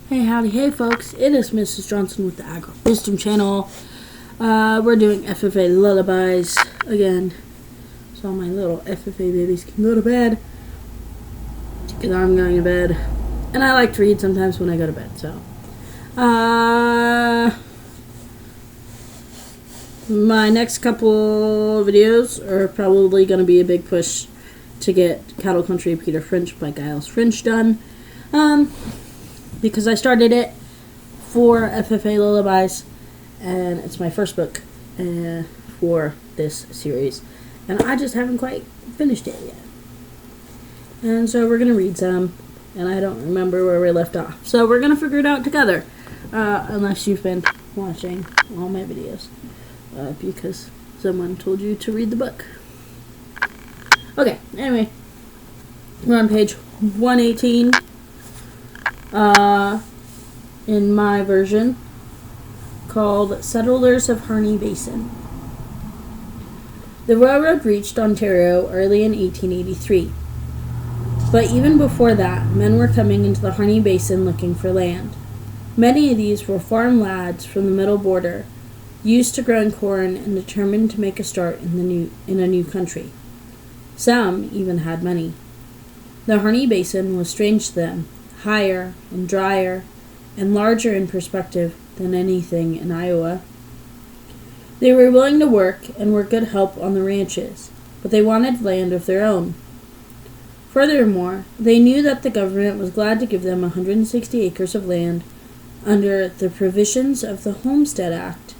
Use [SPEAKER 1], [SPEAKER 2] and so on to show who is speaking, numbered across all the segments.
[SPEAKER 1] Hey, howdy, hey folks, it is Mrs. Johnson with the Agro Wisdom Channel. We're doing FFA lullabies again, so my little FFA babies can go to bed, because I'm going to bed, and I like to read sometimes when I go to bed, so. My next couple videos are probably going to be a big push to get Cattle Country Peter French by Giles French done. Because I started it for FFA Lullabies, and it's my first book for this series, and I just haven't quite finished it yet. And so we're going to read some, and I don't remember where we left off. So we're going to figure it out together, unless you've been watching all my videos, because someone told you to read the book. Okay, anyway, we're on page 118. In my version, called Settlers of Harney Basin. The railroad reached Ontario early in 1883. But even before that, men were coming into the Harney Basin looking for land. Many of these were farm lads from the middle border, used to growing corn and determined to make a start in a new country. Some even had money. The Harney Basin was strange to them, higher and drier and larger in perspective than anything in Iowa. They were willing to work and were good help on the ranches, but they wanted land of their own. Furthermore, they knew that the government was glad to give them 160 acres of land under the provisions of the Homestead Act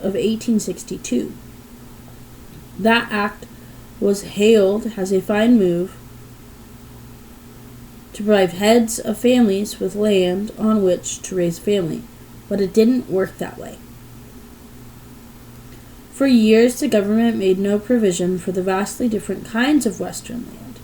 [SPEAKER 1] of 1862. That act was hailed as a fine move to provide heads of families with land on which to raise a family, but it didn't work that way. For years, the government made no provision for the vastly different kinds of western land.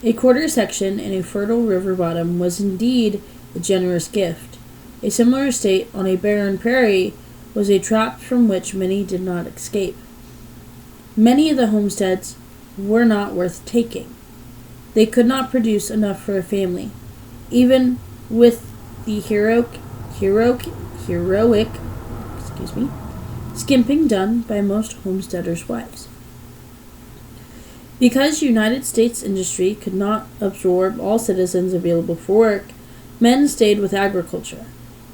[SPEAKER 1] A quarter section in a fertile river bottom was indeed a generous gift. A similar estate on a barren prairie was a trap from which many did not escape. Many of the homesteads were not worth taking. They could not produce enough for a family, even with the heroic skimping done by most homesteaders' wives. Because United States industry could not absorb all citizens available for work, men stayed with agriculture,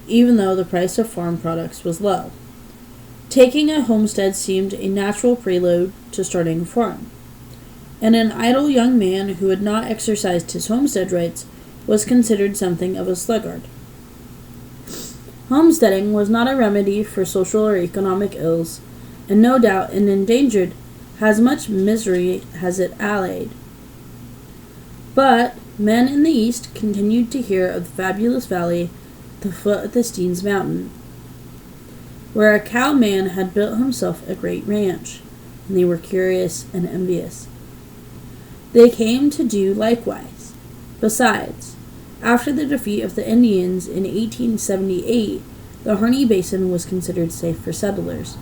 [SPEAKER 1] even though the price of farm products was low. Taking a homestead seemed a natural prelude to starting a farm. And an idle young man who had not exercised his homestead rights was considered something of a sluggard. Homesteading was not a remedy for social or economic ills, and no doubt it endangered as much misery as it allayed. But men in the East continued to hear of the fabulous valley at the foot of the Steens Mountain, where a cowman had built himself a great ranch, and they were curious and envious. They came to do likewise. Besides, after the defeat of the Indians in 1878, the Harney Basin was considered safe for settlers.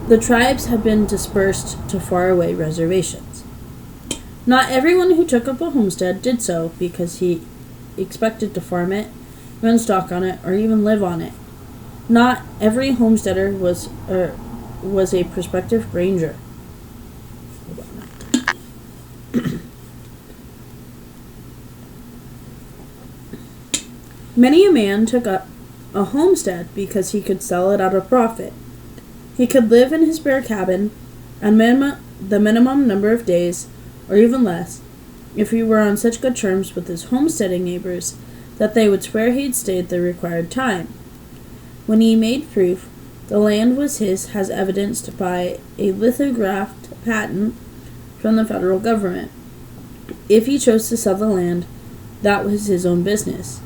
[SPEAKER 1] The tribes had been dispersed to faraway reservations. Not everyone who took up a homestead did so because he expected to farm it, run stock on it, or even live on it. Not every homesteader was a prospective granger. Many a man took up a homestead because he could sell it at a profit. He could live in his bare cabin and the minimum number of days, or even less, if he were on such good terms with his homesteading neighbors that they would swear he had stayed the required time. When he made proof the land was his as evidenced by a lithographed patent from the federal government. If he chose to sell the land, that was his own business.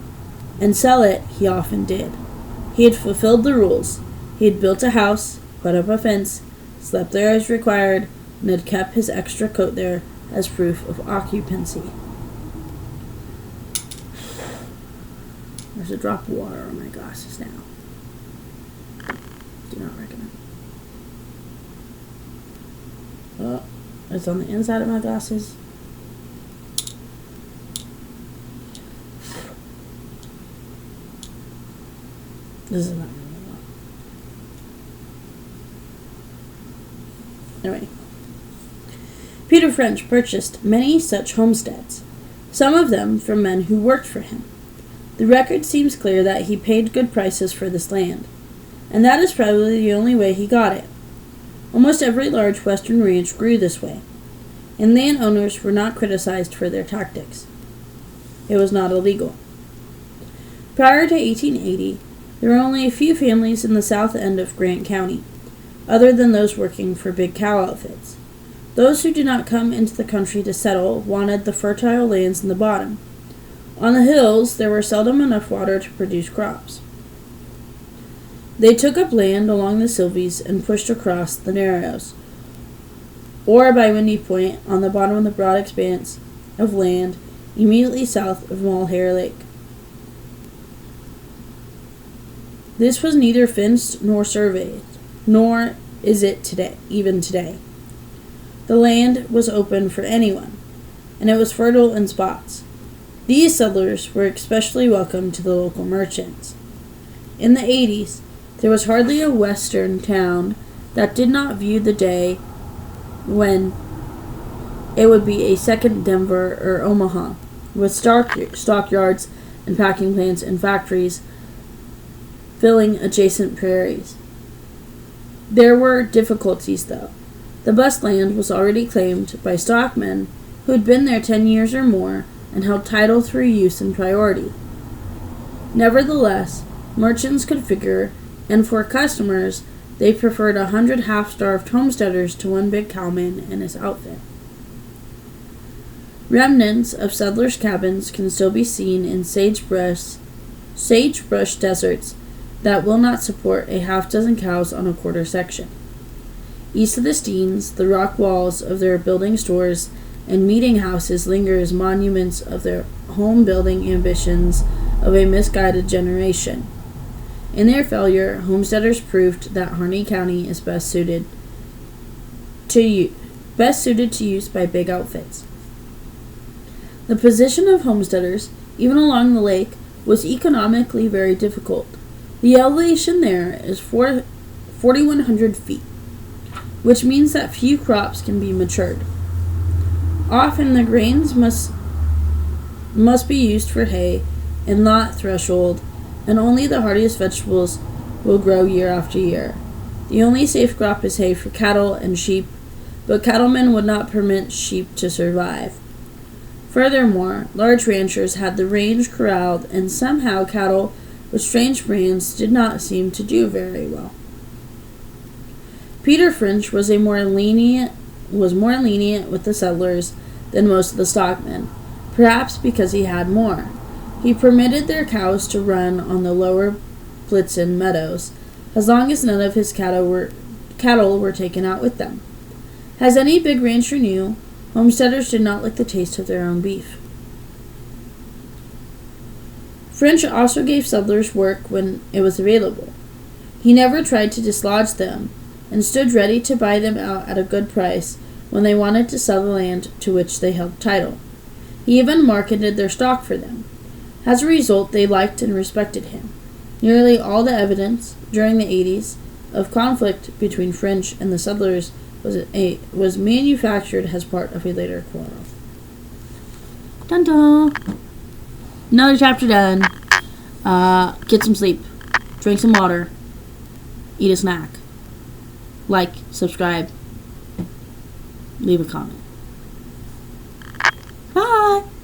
[SPEAKER 1] And sell it he often did. He had fulfilled the rules. He had built a house, put up a fence, slept there as required, and had kept his extra coat there as proof of occupancy. There's a drop of water on my glasses now. Do not recommend. Oh, it's on the inside of my glasses. This is not really well. Anyway. Peter French purchased many such homesteads, some of them from men who worked for him. The record seems clear that he paid good prices for this land, and that is probably the only way he got it. Almost every large western ranch grew this way, and landowners were not criticized for their tactics. It was not illegal. Prior to 1880, there were only a few families in the south end of Grant County, other than those working for big cow outfits. Those who did not come into the country to settle wanted the fertile lands in the bottom. On the hills, there was seldom enough water to produce crops. They took up land along the Sylvies and pushed across the Narrows, or by Windy Point on the bottom of the broad expanse of land immediately south of Mulhare Lake. This was neither fenced nor surveyed, nor is it today, even today. The land was open for anyone, and it was fertile in spots. These settlers were especially welcome to the local merchants. In the 80s, there was hardly a western town that did not view the day when it would be a second Denver or Omaha, with stockyards and packing plants and factories filling adjacent prairies. There were difficulties, though. The best land was already claimed by stockmen who had been there 10 years or more and held title through use and priority. Nevertheless, merchants could figure, and for customers, they preferred 100 half-starved homesteaders to one big cowman and his outfit. Remnants of settlers' cabins can still be seen in sagebrush deserts that will not support a half-dozen cows on a quarter section. East of the Steens, the rock walls of their building stores and meeting houses linger as monuments of their home-building ambitions of a misguided generation. In their failure, homesteaders proved that Harney County is best suited to use by big outfits. The position of homesteaders, even along the lake, was economically very difficult. The elevation there is 4,100 feet, which means that few crops can be matured. Often the grains must be used for hay and not threshold, and only the hardiest vegetables will grow year after year. The only safe crop is hay for cattle and sheep, but cattlemen would not permit sheep to survive. Furthermore, large ranchers had the range corralled, and somehow cattle with strange brands did not seem to do very well. Peter French was more lenient with the settlers than most of the stockmen, perhaps because he had more. He permitted their cows to run on the lower Blitzen meadows, as long as none of his cattle were taken out with them. As any big rancher knew, homesteaders did not like the taste of their own beef. French also gave settlers work when it was available. He never tried to dislodge them, and stood ready to buy them out at a good price when they wanted to sell the land to which they held title. He even marketed their stock for them. As a result, they liked and respected him. Nearly all the evidence, during the 80s, of conflict between French and the settlers was manufactured as part of a later quarrel. Dun dun! Another chapter done. Get some sleep. Drink some water. Eat a snack. Like, subscribe, leave a comment. Bye!